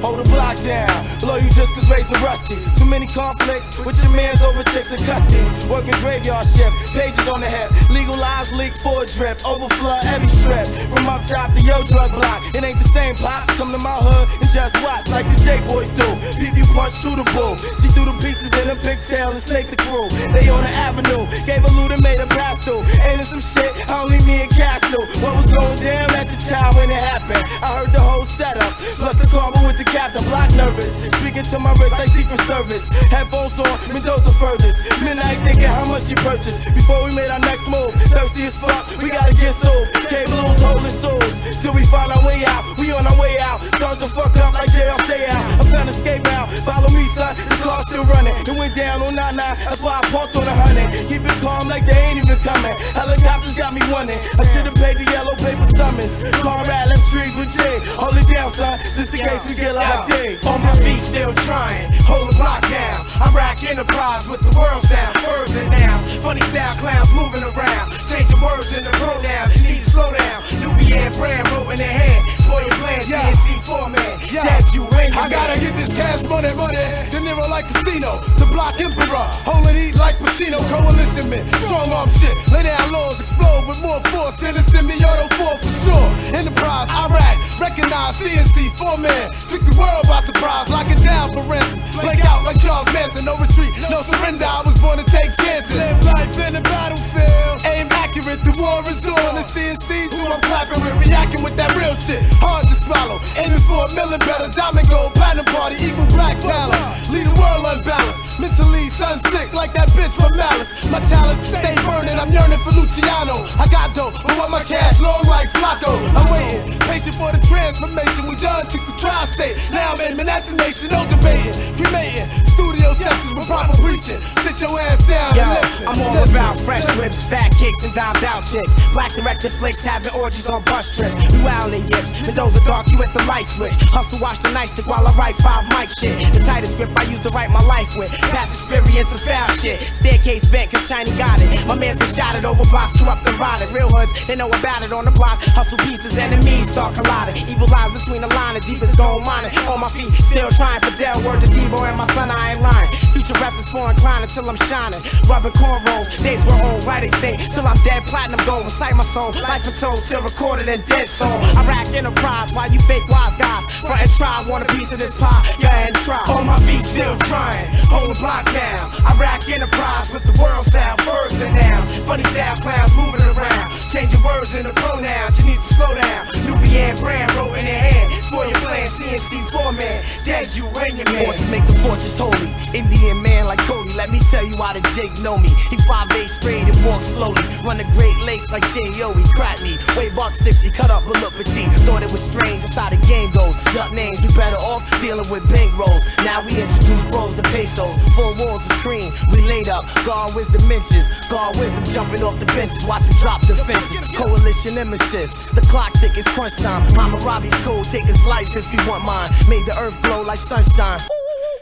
Hold the block down, blow you just cause raised with rusty. Too many conflicts with your mans over chicks and custody. Working graveyard shift, pages on the hip. Legal lives leak for a drip, overflow every strip. From up top to your drug block, it ain't the same pop. Come to my hood and just watch like the J-Boys do. Peep you punch to the bull. She threw the pieces in a pigtail and snake the crew. They on the avenue, gave a loot and made a pass through. Ain't it some shit, only me and Cash knew. What was going down at the time when it happened? I heard the whole setup, plus the combo with the captain, block nervous. Speaking to my wrist like Secret Service. Headphones on, Mendoza furthest. Midnight thinking how much she purchased. Before we made our next move, thirsty as fuck, we gotta get sold. K-Blues holding souls, till we find our way out. We on our way out, charge the fuck up like JL stay out. I found escape route, follow me son, the car's still running. It went down on 99, that's why I parked on 100. Keep it calm like they ain't even coming. Helicopters got me running, I should've paid the yellow paper summons. Conrad left trees with J, hold it down son, just in case we get locked in. On my feet still trying, hold the block down. I rack enterprise with the world sound, verbs and nouns. Funny style clowns moving around, changing words in the pronouns. You need to slow down. Nubian brand wrote in their hand, spoil your plans, CNC format. That you ain't. I gotta get this cash money, De Niro like Casino, the block emperor, hold and eat like Pacino, coalition men, strong arm shit, lay down laws, explode with more force than a semi-auto 4 for sure. Enterprise, Iraq, recognize CNC format, took the world by surprise, lock it down for ransom, blank out like Charles Manson, no retreat, no surrender, I was born to take chances. Live life in the battlefield, aim accurate, the war is on, the CNC's who I'm clapping with, reacting with that real shit, hard to swallow. Aiming for $1 million better, diamond gold, platinum party, equal black talent. Leave the world unbalanced, mentally sun sick like that bitch from Malice. My talents stay burning, I'm yearning for Luciano. I got dough, but want my cash long like Flacco. I'm waiting, patient for the transformation. We done took the tri-state, now I'm aiming at the nation, no debating. Cremating, studio sessions with proper preaching. Sit your ass down and listen. I'm all about fresh lips, fat cakes, and dimed out chicks. Black directed flicks, having orgies on bus trips. You wildin' yips, Mendoza dark, you at the light switch. Hustle, watch the nightstick while I write 5 mic shit. The tightest script I used to write my life with. Past experience and foul shit. Staircase bent, cause Chinese got it. My man's been shot at over blocks, corrupt and rotted. Real hoods, they know about it on the block. Hustle pieces, enemies start colliding. Evil lies between the line and deepest gold mining. On my feet, still trying for Dell. Word to Debo and my son, I ain't lying. Future reference for inclining till I'm shining. Rubbing cornrows, days grow old, right extinct. Till I'm dead, platinum gold, recite my soul. Life untold, till recorded and dead soul. I rack enterprise, while you fake wise guys front and try, want a piece of this pie, yeah, and try. On my feet, still trying, hold the block down. I rack enterprise with the world style, verbs and nouns. Funny style clowns moving around, changing words into pronouns. You need to slow down. Nubian brand wrote in your hand. Spoil your plan, CNC 4-man. Dead you and your man. Forces make the fortress holy. Indian man like Cody. Let me tell you why the Jake know me. He 5'8" straight and walk slowly. Run the Great Lakes like J.O. He cracked me. Way $160, cut up but look petite. Thought it was strange, that's how the game goes. Duck names, we better off dealing with bankrolls. Now we introduce bros to pesos. 4 walls is cream, we laid up. God wisdom inches. God wisdom jumping off the benches. Watch him drop the fences. Coalition nemesis. The clock tick is crunch time. Mama Robbie's cold, take his life if you want mine. Made the earth glow like sunshine.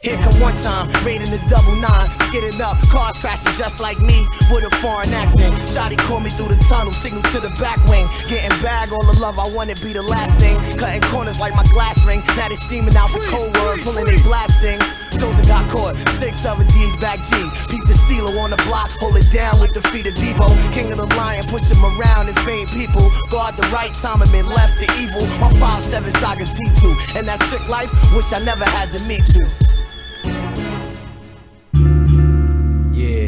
Here come one time, raiding the 99, skidding up, cars crashing just like me, with a foreign accent. Shotty called me through the tunnel, signal to the back wing. Getting bag, all the love I wanted be the last thing. Cutting corners like my glass ring, now they screaming out for cold word, pulling they blasting. Those that got caught, 6 other D's back G. Peep the stealer on the block, hold it down with the feet of Debo. King of the lion, push him around and fade people. Guard the right time and been left the evil. My 5-7 sagas D2, and that trick life, wish I never had to meet you.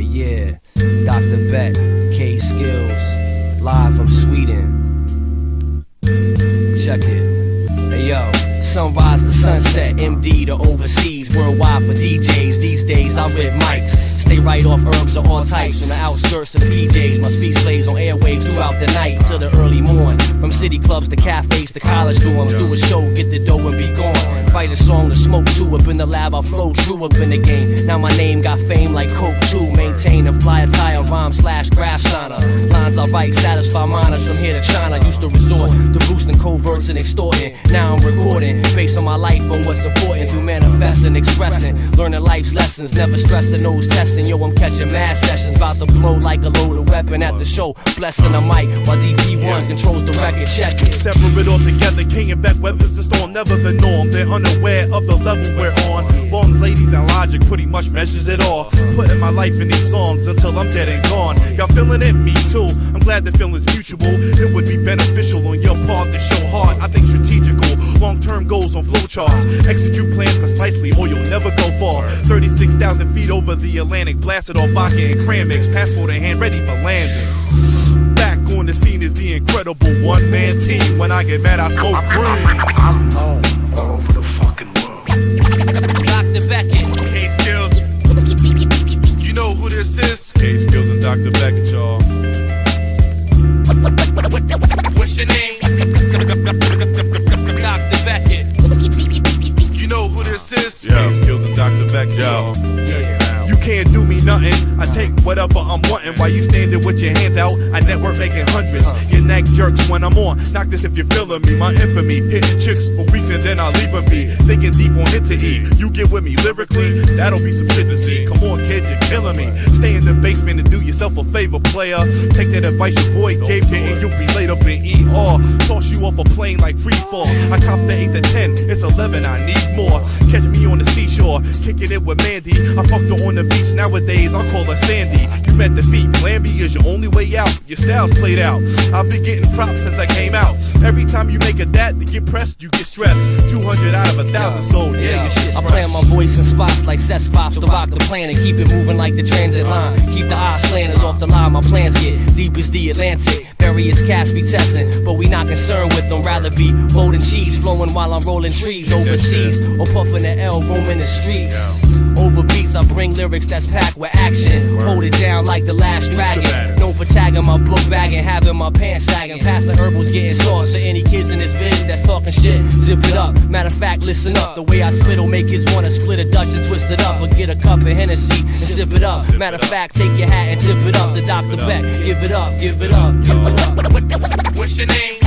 Yeah, Dr. Beck, K Skills, live from Sweden. Check it. Hey yo, sunrise to sunset, MD to overseas, worldwide for DJs. These days I rip mics. Stay right off herbs of all types on the outskirts of PJs. My speech plays on airwaves throughout the night till the early morn. From city clubs to cafes to college dorms. Do a show, get the dough and be gone. Write a song to smoke to. Up in the lab I flow true up in the game. Now my name got fame like Coke too. Maintain a fly attire, rhyme / graph signer. Lines I write satisfy miners from here to China. Used to resort to boosting coverts and extorting. Now I'm recording based on my life on what's important. Through manifesting, expressing, learning life's lessons. Never stressing those testing. Yo, I'm catching mad sessions, about to blow like a loaded weapon at the show. Blessing the mic while DP1 controls the record. Check it. Separate altogether, King and Beck weathers the storm, never the norm. They're unaware of the level we're on. Born ladies and logic pretty much measures it all. Putting my life in these songs until I'm dead and gone. Y'all feeling it? Me too. I'm glad the feeling's mutual. It would be beneficial on your part to show heart. I think strategical, long-term goals on flowcharts. Execute plans precisely or you'll never go far. 36,000 feet over the Atlantic, blasted off vodka and Cramex. Passport in hand, ready for landing. Back on the scene is the incredible one-man team. When I get mad, I smoke green. I'm known all over the fucking world. Dr. Beckett, K Skills. You know who this is? K Skills and Dr. Beckett, y'all. what's your name? Dr. Beckett. You know who this is? K Skills and Dr. Beckett, y'all. You can't do me nothing. I take whatever I'm wanting while you standing with your hands out. I network making hundreds. Your neck jerks when I'm on. Knock this if you're feeling me. My infamy, hitting chicks for weeks and then I leave them be. Thinking deep on hit to E. You get with me lyrically, that'll be some shit to see. Come on, kid, you're killing me. Stay in the basement and do yourself a favor, player. Take that advice your boy gave you and you'll be laid up in ER. Toss you off a plane like free fall. I cop the 8 to 10, it's 11, I need more. Catch me on the seashore, kicking it with Mandy. I fucked her on the beach nowadays, I'll call her Sandy. You met defeat. Plan B is your only way out. Your style's played out. I've been getting props since I came out. Every time you make a dat to get pressed, you get stressed. 200 out of 1,000 sold. Yeah, your shit's I fresh. plant my voice in spots like cess pops to rock the plan and keep it moving like the transit line. Keep the eyes slanted off the line. My plans get deep as the Atlantic. Various cats be testing, but we not concerned with them. Rather be folding cheese, flowing while I'm rolling trees overseas or puffing the L, roaming the streets. Over beats, I bring lyrics that's packed with action. Hold it down like the last dragon. Known for tagging my book bag and having my pants sagging. Passing herbals, getting sauce to any kids in this biz that's talking shit. Zip it up. Matter of fact, listen up. The way I spit'll make kids wanna split a Dutch and twist it up, or get a cup of Hennessy and sip it up. Matter of fact, take your hat and tip it up. The Dr. Beck, give it up, give it up, give it up. What's your name?